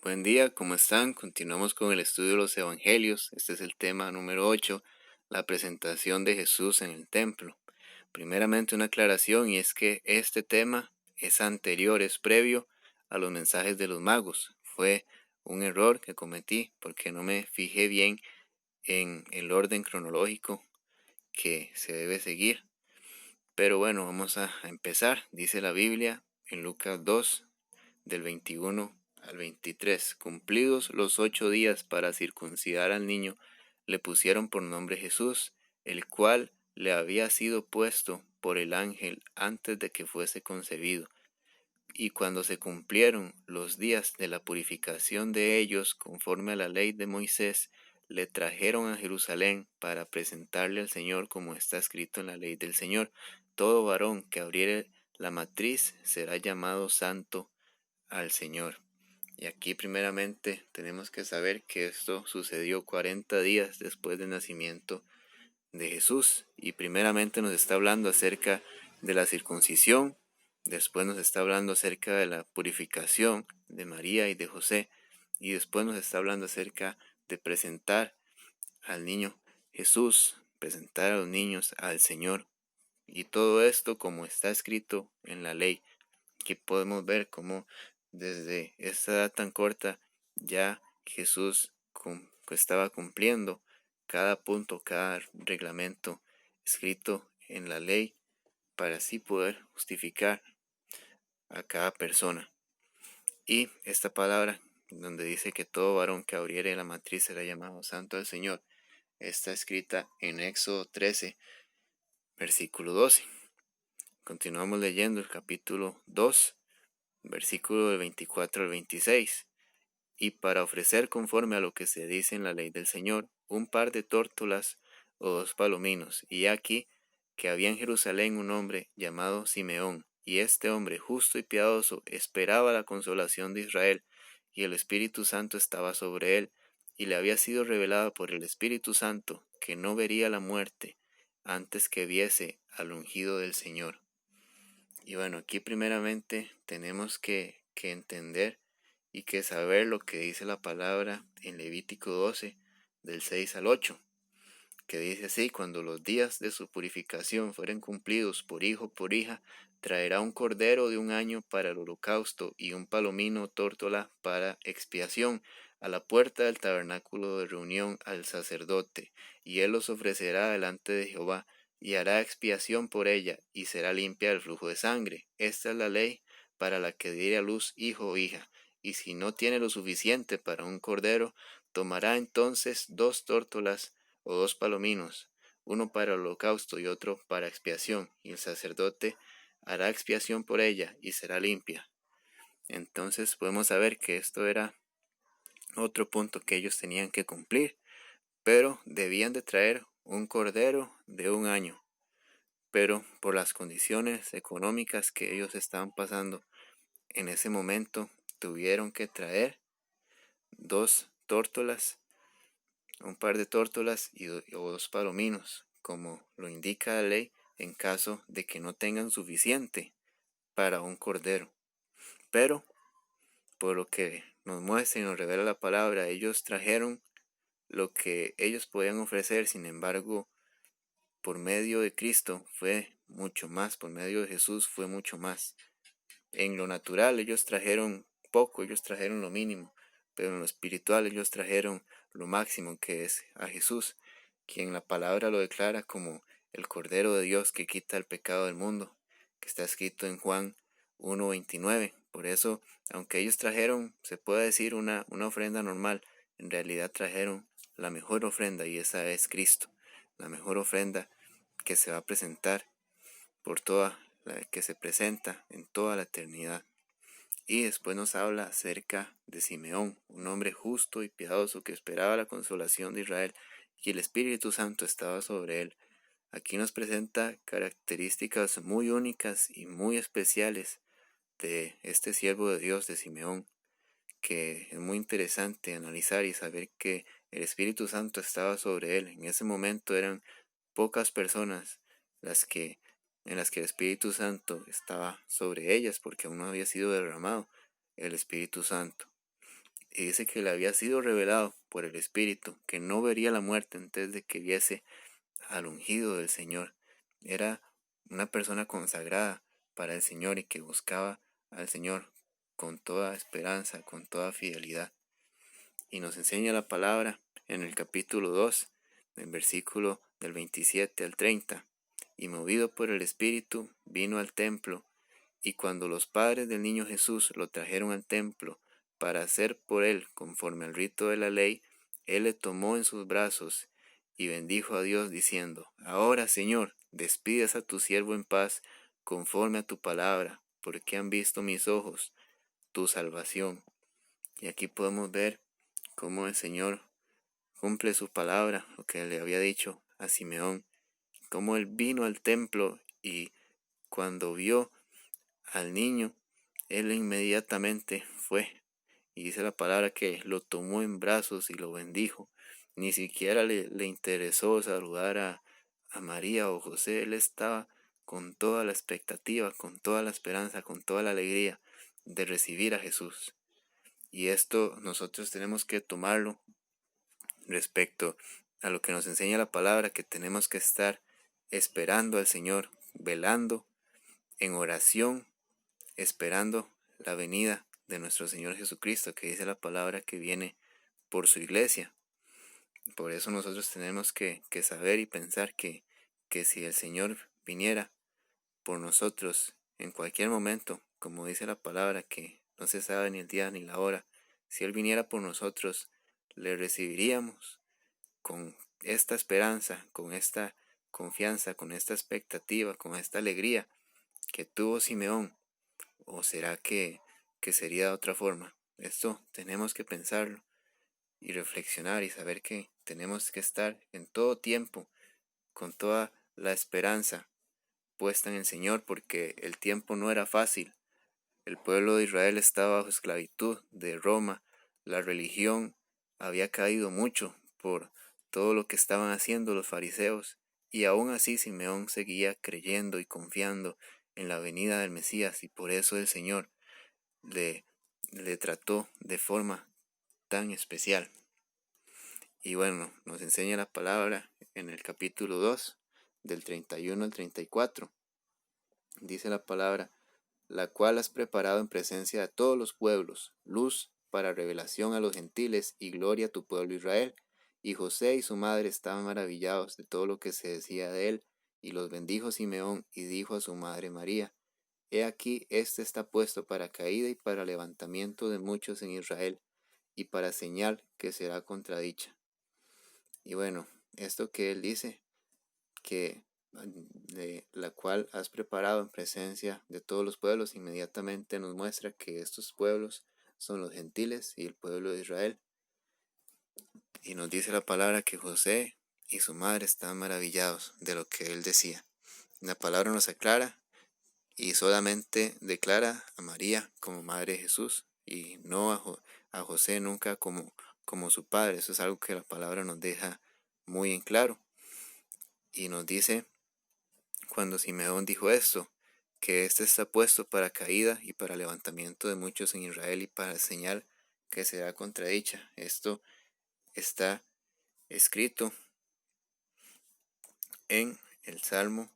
Buen día, ¿cómo están? Continuamos con el estudio de los evangelios. Este es el tema número 8, la presentación de Jesús en el templo. Primeramente una aclaración, y es que este tema es anterior, es previo a los mensajes de los magos. Fue un error que cometí porque no me fijé bien en el orden cronológico que se debe seguir. Pero bueno, vamos a empezar. Dice la Biblia en Lucas 2, del 21 al 23. Cumplidos los 8 días para circuncidar al niño, le pusieron por nombre Jesús, el cual le había sido puesto por el ángel antes de que fuese concebido. Y cuando se cumplieron los días de la purificación de ellos, conforme a la ley de Moisés, le trajeron a Jerusalén para presentarle al Señor, como está escrito en la ley del Señor. Todo varón que abriere la matriz será llamado santo al Señor. Y aquí primeramente tenemos que saber que esto sucedió 40 días después del nacimiento de Jesús. Y primeramente nos está hablando acerca de la circuncisión, después nos está hablando acerca de la purificación de María y de José, y después nos está hablando acerca de presentar al niño Jesús, presentar a los niños al Señor. Y todo esto como está escrito en la ley, que podemos ver cómo desde esta edad tan corta ya Jesús estaba cumpliendo cada punto, cada reglamento escrito en la ley para así poder justificar a cada persona. Y esta palabra donde dice que todo varón que abriere la matriz será llamado santo al Señor, está escrita en Éxodo 13, versículo 12. Continuamos leyendo el capítulo 2, versículo del 24 al 26. Y para ofrecer conforme a lo que se dice en la ley del Señor, un par de tórtolas o 2 palominos. Y aquí que había en Jerusalén un hombre llamado Simeón, y este hombre justo y piadoso esperaba la consolación de Israel, y el Espíritu Santo estaba sobre él, y le había sido revelado por el Espíritu Santo que no vería la muerte antes que viese al ungido del Señor. Y bueno, aquí primeramente tenemos que entender y que saber lo que dice la palabra en Levítico 12, del 6 al 8, que dice así: cuando los días de su purificación fueren cumplidos por hijo por hija, traerá un cordero de un año para el holocausto y un palomino o tórtola para expiación a la puerta del tabernáculo de reunión al sacerdote, y él los ofrecerá delante de Jehová, y hará expiación por ella, y será limpia del flujo de sangre. Esta es la ley para la que diere a luz hijo o hija, y si no tiene lo suficiente para un cordero, tomará entonces 2 tórtolas o 2 palominos, uno para el holocausto y otro para expiación, y el sacerdote hará expiación por ella y será limpia. Entonces podemos saber que esto era otro punto que ellos tenían que cumplir, pero debían de traer un cordero de un año. Pero por las condiciones económicas que ellos estaban pasando en ese momento, tuvieron que traer 2 tórtolas, un par de tórtolas o 2 palominos, como lo indica la ley, en caso de que no tengan suficiente para un cordero. Pero, por lo que nos muestra y nos revela la palabra, ellos trajeron lo que ellos podían ofrecer. Sin embargo, por medio de Cristo fue mucho más, por medio de Jesús fue mucho más. En lo natural ellos trajeron poco, ellos trajeron lo mínimo, pero en lo espiritual ellos trajeron lo máximo, que es a Jesús, quien la palabra lo declara como el Cordero de Dios que quita el pecado del mundo, que está escrito en Juan 1:29. Por eso, aunque ellos trajeron, se puede decir, una ofrenda normal, en realidad trajeron la mejor ofrenda, y esa es Cristo, la mejor ofrenda que se va a presentar por toda la que se presenta en toda la eternidad. Y después nos habla acerca de Simeón, un hombre justo y piadoso que esperaba la consolación de Israel, y el Espíritu Santo estaba sobre él. Aquí nos presenta características muy únicas y muy especiales de este siervo de Dios, de Simeón, que es muy interesante analizar y saber que el Espíritu Santo estaba sobre él. En ese momento eran pocas personas en las que el Espíritu Santo estaba sobre ellas, porque aún no había sido derramado el Espíritu Santo. y dice que le había sido revelado por el Espíritu que no vería la muerte antes de que viese al ungido del Señor. Era una persona consagrada para el Señor y que buscaba al Señor con toda esperanza, con toda fidelidad. Y nos enseña la palabra en el capítulo 2, en versículo del 27 al 30. Y movido por el Espíritu, vino al templo, y cuando los padres del niño Jesús lo trajeron al templo para hacer por él conforme al rito de la ley, él le tomó en sus brazos y bendijo a Dios diciendo: Ahora, Señor, despides a tu siervo en paz conforme a tu palabra, porque han visto mis ojos tu salvación. Y aquí podemos ver cómo el Señor cumple su palabra, lo que le había dicho a Simeón, cómo él vino al templo y cuando vio al niño, él inmediatamente fue. Y dice la palabra que lo tomó en brazos y lo bendijo. Ni siquiera le interesó saludar a María o José. Él estaba con toda la expectativa, con toda la esperanza, con toda la alegría de recibir a Jesús. Y esto nosotros tenemos que tomarlo respecto a lo que nos enseña la palabra, que tenemos que estar esperando al Señor, velando en oración, esperando la venida de nuestro Señor Jesucristo, que dice la palabra que viene por su iglesia. Por eso nosotros tenemos que saber y pensar que si el Señor viniera por nosotros en cualquier momento, como dice la palabra, que no se sabe ni el día ni la hora, si Él viniera por nosotros, le recibiríamos con esta esperanza, con esta confianza, con esta expectativa, con esta alegría que tuvo Simeón. ¿O será que sería de otra forma? Esto tenemos que pensarlo y reflexionar y saber que tenemos que estar en todo tiempo con toda la esperanza puesta en el Señor, porque el tiempo no era fácil. El pueblo de Israel estaba bajo esclavitud de Roma. La religión había caído mucho por todo lo que estaban haciendo los fariseos, y aún así Simeón seguía creyendo y confiando en la venida del Mesías, y por eso el Señor le, le trató de forma tan especial. Y bueno, nos enseña la palabra en el capítulo 2, del 31 al 34. Dice la palabra: la cual has preparado en presencia de todos los pueblos, luz para revelación a los gentiles y gloria a tu pueblo Israel. Y José y su madre estaban maravillados de todo lo que se decía de él, y los bendijo Simeón y dijo a su madre María: He aquí, este está puesto para caída y para levantamiento de muchos en Israel, y para señal que será contradicha. Y bueno, esto que él dice, que de la cual has preparado en presencia de todos los pueblos, inmediatamente nos muestra que estos pueblos son los gentiles y el pueblo de Israel. Y nos dice la palabra que José y su madre estaban maravillados de lo que él decía. La palabra nos aclara y solamente declara a María como madre de Jesús y no a José nunca como su padre. Eso es algo que la palabra nos deja muy en claro. Y nos dice, cuando Simeón dijo esto, que éste está puesto para caída y para levantamiento de muchos en Israel y para señal que será contradicha. Esto está escrito en el Salmo,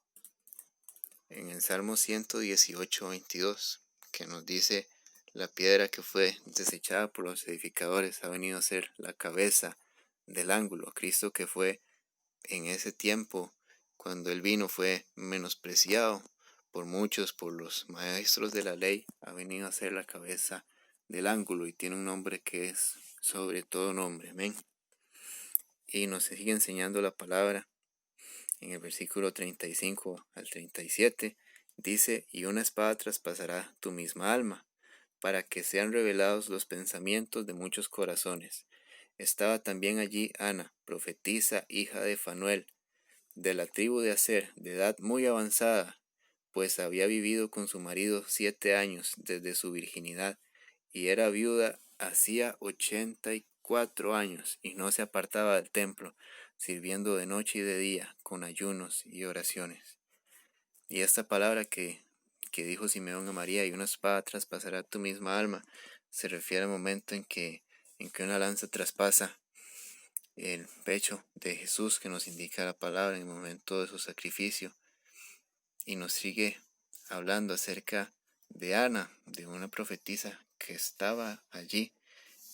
en el Salmo 118, 22, que nos dice: la piedra que fue desechada por los edificadores ha venido a ser la cabeza del ángulo. Cristo, que fue en ese tiempo, cuando él vino, fue menospreciado por muchos, por los maestros de la ley, ha venido a ser la cabeza del ángulo y tiene un nombre que es sobre todo nombre. Amén. Y nos sigue enseñando la palabra en el versículo 35 al 37. Dice: y una espada traspasará tu misma alma, para que sean revelados los pensamientos de muchos corazones. Estaba también allí Ana, profetisa, hija de Fanuel, de la tribu de Aser, de edad muy avanzada, pues había vivido con su marido 7 años desde su virginidad, y era viuda hacía 84 años, y no se apartaba del templo, sirviendo de noche y de día, con ayunos y oraciones. Y esta palabra que dijo Simeón a María: y una espada traspasará tu misma alma, se refiere al momento en que en que una lanza traspasa el pecho de Jesús, que nos indica la palabra en el momento de su sacrificio, y nos sigue hablando acerca de Ana, de una profetisa que estaba allí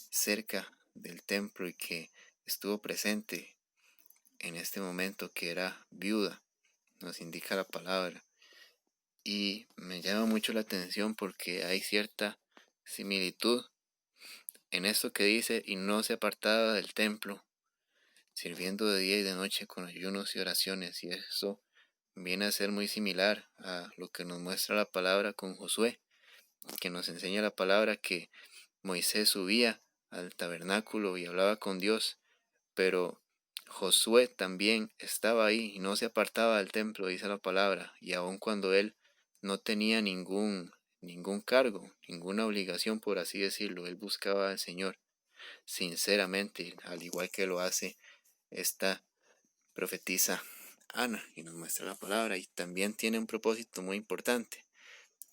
cerca del templo y que estuvo presente en este momento, que era viuda, nos indica la palabra. Y me llama mucho la atención porque hay cierta similitud en esto que dice: y no se apartaba del templo, sirviendo de día y de noche con ayunos y oraciones. Y eso viene a ser muy similar a lo que nos muestra la palabra con Josué, que nos enseña la palabra que Moisés subía al tabernáculo y hablaba con Dios, pero Josué también estaba ahí y no se apartaba del templo, dice la palabra, y aun cuando él no tenía ningún cargo, ninguna obligación, por así decirlo, él buscaba al Señor sinceramente, al igual que lo hace esta profetisa Ana, y nos muestra la palabra, y también tiene un propósito muy importante,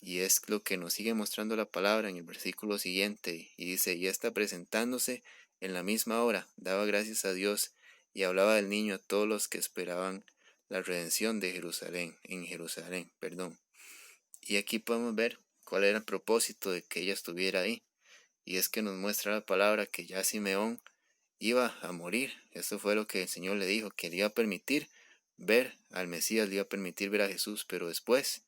y es lo que nos sigue mostrando la palabra en el versículo siguiente, y dice: y está presentándose en la misma hora, daba gracias a Dios y hablaba del niño a todos los que esperaban la redención de Jerusalén, en Jerusalén, perdón. Y aquí podemos ver cuál era el propósito de que ella estuviera ahí, y es que nos muestra la palabra que ya Simeón iba a morir. Eso fue lo que el Señor le dijo, que le iba a permitir ver al Mesías, le iba a permitir ver a Jesús, pero después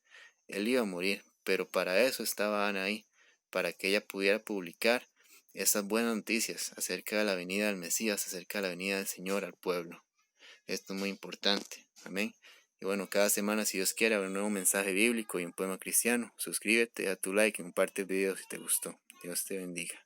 él iba a morir. Pero para eso estaba Ana ahí, para que ella pudiera publicar esas buenas noticias acerca de la venida del Mesías, acerca de la venida del Señor al pueblo. Esto es muy importante. Amén. Y bueno, cada semana, si Dios quiere, habrá un nuevo mensaje bíblico y un poema cristiano. Suscríbete, da tu like y comparte el video si te gustó. Dios te bendiga.